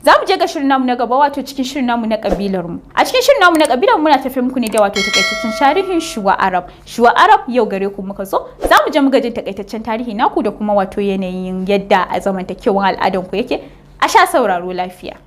Za mu je ga shirin namu na gaba wato cikin shirin namu na kabilarmu. A cikin shirin namu na kabilarmu muna tafi muku ne da wato takaitaccen tarihin shuwa Arab. Shuwa Arab yau gare ku muka zo. Za mu je mu gajin takaitaccen tarihi naku da kuma wato yanayin yadda a zamantakewan al'adanku yake. A sha sauraro lafiya.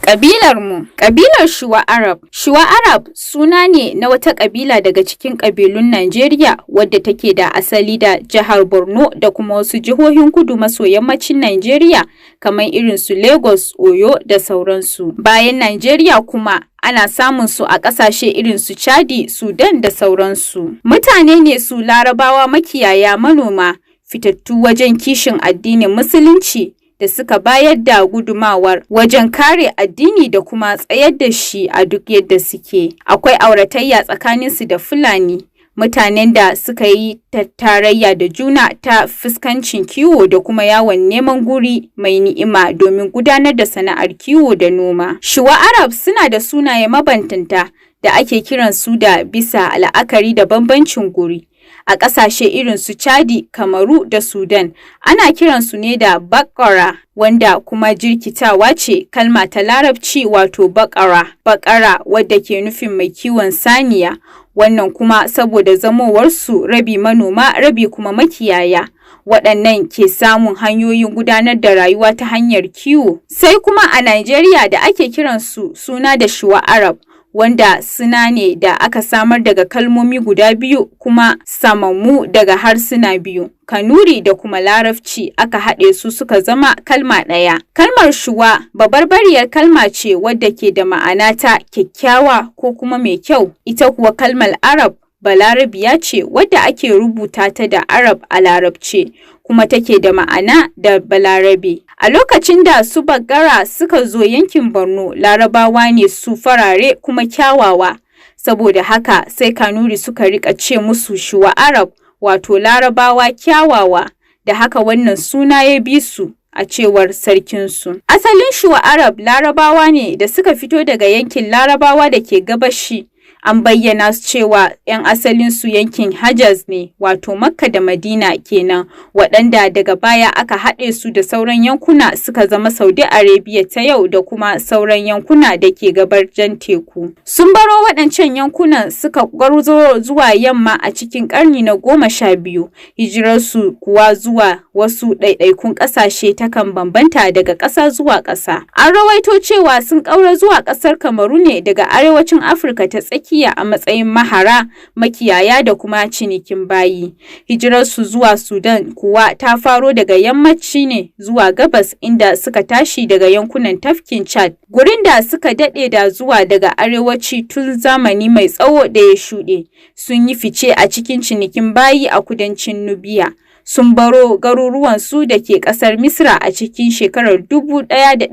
Kabilarmu, kabilar Shuwa Arab. Shuwa Arab suna ne na wata kabila daga cikin kabilun Najeriya wadda take da asali da jihar Borno da kuma wasu jihohin kudu maso yammacin Najeriya kamar irin su Lagos, Oyo da sauransu. Bayan Najeriya kuma ana samun su a ƙasashe irin su Chadi, Sudan da sauransu. Mutane ne su Larabawa makiyaya manoma fitattu wajen kishin addinin Musulunci da suka bayar da gudumawar wajen kare addini da kuma tsayar da shi a duk yadda suke. Akwai auratayya tsakaninsu da Fulani, mutanen da suka yi tarayya da juna ta fuskancin kiwo da kuma yawon neman guri mai ni'ima domin gudanar da sana'ar kiwo da noma. Shuwa Arab suna da sunaye mabantanta da ake kiransu da bisa la'akari da bambancin guri. A ƙasashe irin su Chadi, Kamaru da Sudan, ana kiransu ne da Bakara, wanda kuma jirkitawa ce kalma ta Larabci wato Bakara. Bakara wadda ke nufin mai kiwon saniya, wannan kuma saboda zamowarsu rabi manoma, rabi kuma makiyaya. Waɗannan ke samun hanyoyin gudanar da rayuwa ta hanyar kiwo. Sai kuma a Najeriya da ake kiransu suna da Shuwa Arab, wanda suna ne da aka samar daga kalmomi guda biyu kuma samammu daga harsuna biyu, Kanuri da kuma Larabci, aka haɗe su suka zama kalma ɗaya. Kalmar Shuwa babarbariyar kalma ce wadda ke da ma'ana ta kyakkyawa ko kuma mai kyau. Ita kuwa kalmar Arab Balarabiya ce wadda ake rubuta ta da Arab a Larabce, kuma take da ma'ana da Balarabe. A lokacin da su Bagara suka zo yankin Borno, Larabawa ne su farare kuma kyawawa. Saboda haka sai Kanuri suka rika ce musu Shuwa Arab, wato Larabawa kyawawa. Da haka wannan suna ya bi su a cewar sarkinsu. Asalin Shuwa Arab Larabawa ne da suka fito daga yankin Larabawa da ke gabashi. An bayyana cewa 'yan asalinsu yankin Hajaz ne, wato Makka da Madina kenan, waɗanda daga baya aka haɗe su da sauran yankuna suka zama Saudi Arabia ta yau da kuma sauran yankuna da ke gabar Jan Teku. Sun baro waɗancan yankunan suka gwarzo zuwa yamma a cikin ƙarni na 12. Hijirarsu kuwa zuwa wasu ɗaiɗaikun ƙasashe takan bambanta daga ƙasa zuwa ƙasa. An rawaito cewa sun ƙaura zuwa ƙasar Kamaru ne daga arewacin Afirka ta tsakiya a matsayin mahara, makiyaya da kuma cinikin bayi. Hijirarsu zuwa Sudan kuwa ta faro daga yammaci ne zuwa gabas, inda suka tashi daga yankunan tafkin Chad, gurin da suka daɗe da zuwa daga arewaci tun zamani mai tsawo da ya shuɗe. Sun yi fice a cikin cinikin bayi a kudancin Nubiya. Sun baro garuruwansu da ke ƙasar Misra a cikin shekarar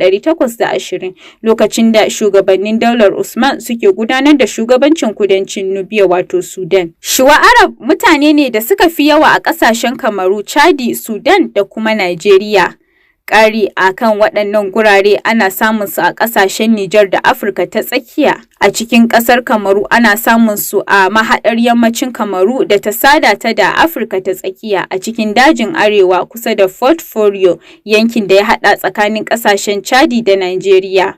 1820, lokacin da shugabannin daular Usman suke gudanar da shugabancin kudancin Nubiya wato Sudan. Shuwa Arab mutane ne da suka fi yawa a ƙasashen Kamaru, Chadi, Sudan da kuma Najeriya. Ƙari a kan waɗannan gurare ana samun su a ƙasashen Niger da Afirka ta tsakiya. A cikin ƙasar Kamaru ana samun su a mahaɗar yammacin Kamaru da ta sada ta da Afirka ta tsakiya a cikin dajin arewa kusa da Fort Folio, yankin da ya haɗa tsakanin ƙasashen Chadi da Najeriya.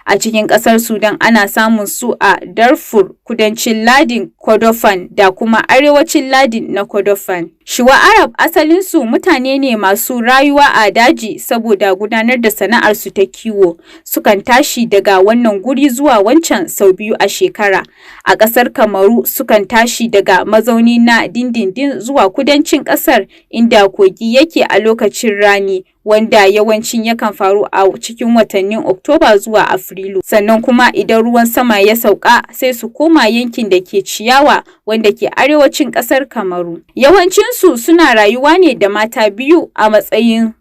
A cikin ƙasar Sudan ana samun su a Darfur, kudancin ladin Kordofan da kuma arewacin ladin na Kordofan. Shuwa Arab asalinsu mutane ne masu rayuwa a daji saboda gudanar da sana'arsu ta kiwo. Sukan tashi daga wannan guri zuwa wancan sau biyu a shekara. A ƙasar Kamaru sukan tashi daga mazauni na dindindin zuwa kudancin ƙasar inda kogi yake a lokacin rani, wanda yawancin yakan faru a cikin watannin Oktoba zuwa Afrilu. Sannan kuma idan ruwan sama ya sauka sai su koma yankin da ke ciyawa wanda ke arewacin ƙasar Kamaru. Yawancinsu suna rayuwa ne da mata biyu a matsayin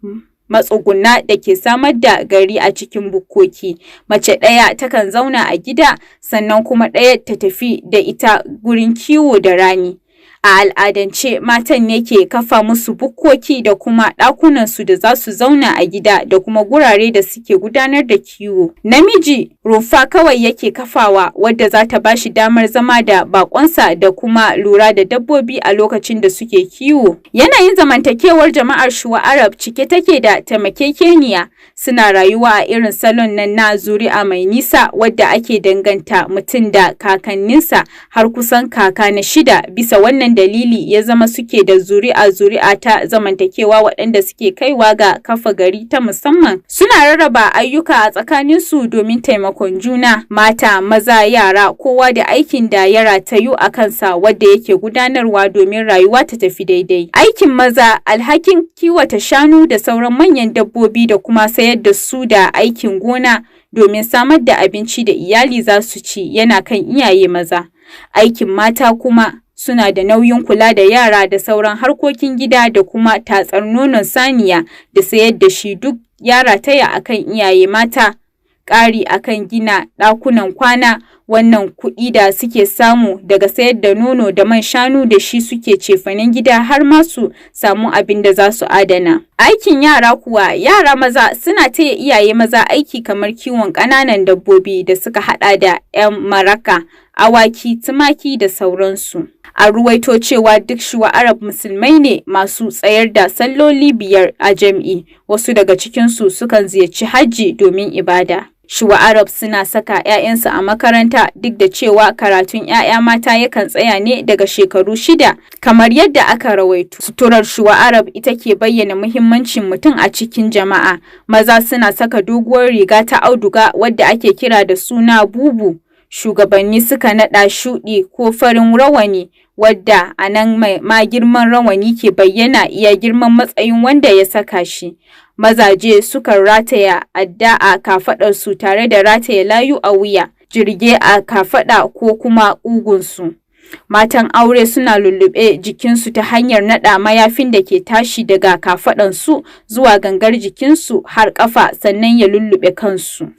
matsuguna da ke samar da gari a cikin bukkoki. Mace ɗaya takan zauna a gida, sannan kuma ɗaya ta tafi da ita gurin kiwo da rani. A al'adance matan ne ke kafa musu bukkoki da kuma ɗakunansu da za su zauna a gida da kuma gurare da suke gudanar da kiwo. Namiji rumfa kawai yake kafawa wadda za ta ba shi damar zama da baƙonsa da kuma lura da dabbobi a lokacin da suke kiwo. Yanayin zamantakewar jama'ar Shuwa Arab cike take da taimakekeniya, suna rayuwa a irin salon nan na zuri'a mai nisa wadda ake danganta mutum da kakanninsa har kusan kaka na 6. Bisa wannan dalili ya zama suke da zuri'a ta zamantakewa waɗanda suke kaiwa ga kafa gari ta musamman. Suna rarraba ayyuka a tsakaninsu domin taimakon juna, mata, maza, yara, kowa da aikin da ya ratayu a kansa wadda yake gudanarwa domin rayuwa ta tafi daidai. Aikin maza alhakin kiwata shanu da sauran manyan dabbobi da kuma sayar da su da aikin gona domin samar da abinci da iyali za su ci yana kan iyaye maza. Aikin mata kuma suna da nauyin kula da yara da sauran harkokin gida da kuma tatsar nonon saniya da sayar da shi duk ya rataya akan iyaye mata. Ƙari akan gina ɗakunan kwana, wannan kuɗi da suke samu daga sayar da nono da man shanu da shi suke cefanen gida har ma su samu abin da za su adana. Aikin yara kuwa, yara maza suna taya iyaye maza aiki kamar kiwon ƙananan dabbobi da suka haɗa da 'yan maraka, awaki, tumaki da sauransu. A ruwaito cewa duk Shuwa Arab musulmai ne masu tsayar da salloli 5 a jam'i, wasu daga cikinsu sukan ziyarci hajji domin ibada. Shuwa Arab suna saka 'ya'yansu a makaranta duk da cewa karatun 'ya'ya mata yakan tsaya ne daga shekaru 6 kamar yadda aka rawaito. Suturar Shuwa Arab ita ke bayyana muhimmancin mutum a cikin jama'a. Maza suna saka doguwar riga ta auduga wadda ake kira da suna bubu. Shugabanni suka naɗa shuɗi ko farin rawani wadda a nan ma girman rawani ke bayyana iya girman matsayin wanda ya saka shi. Mazaje sukan rataya adda a kafaɗarsu tare da rataya layu a wuya, jirge a kafaɗa ko kuma ƙugunsu. Matan aure suna lullube jikinsu ta hanyar naɗa mayafin da ke tashi daga kafaɗansu zuwa gangar jikinsu har ƙafa sannan ya lullube kansu.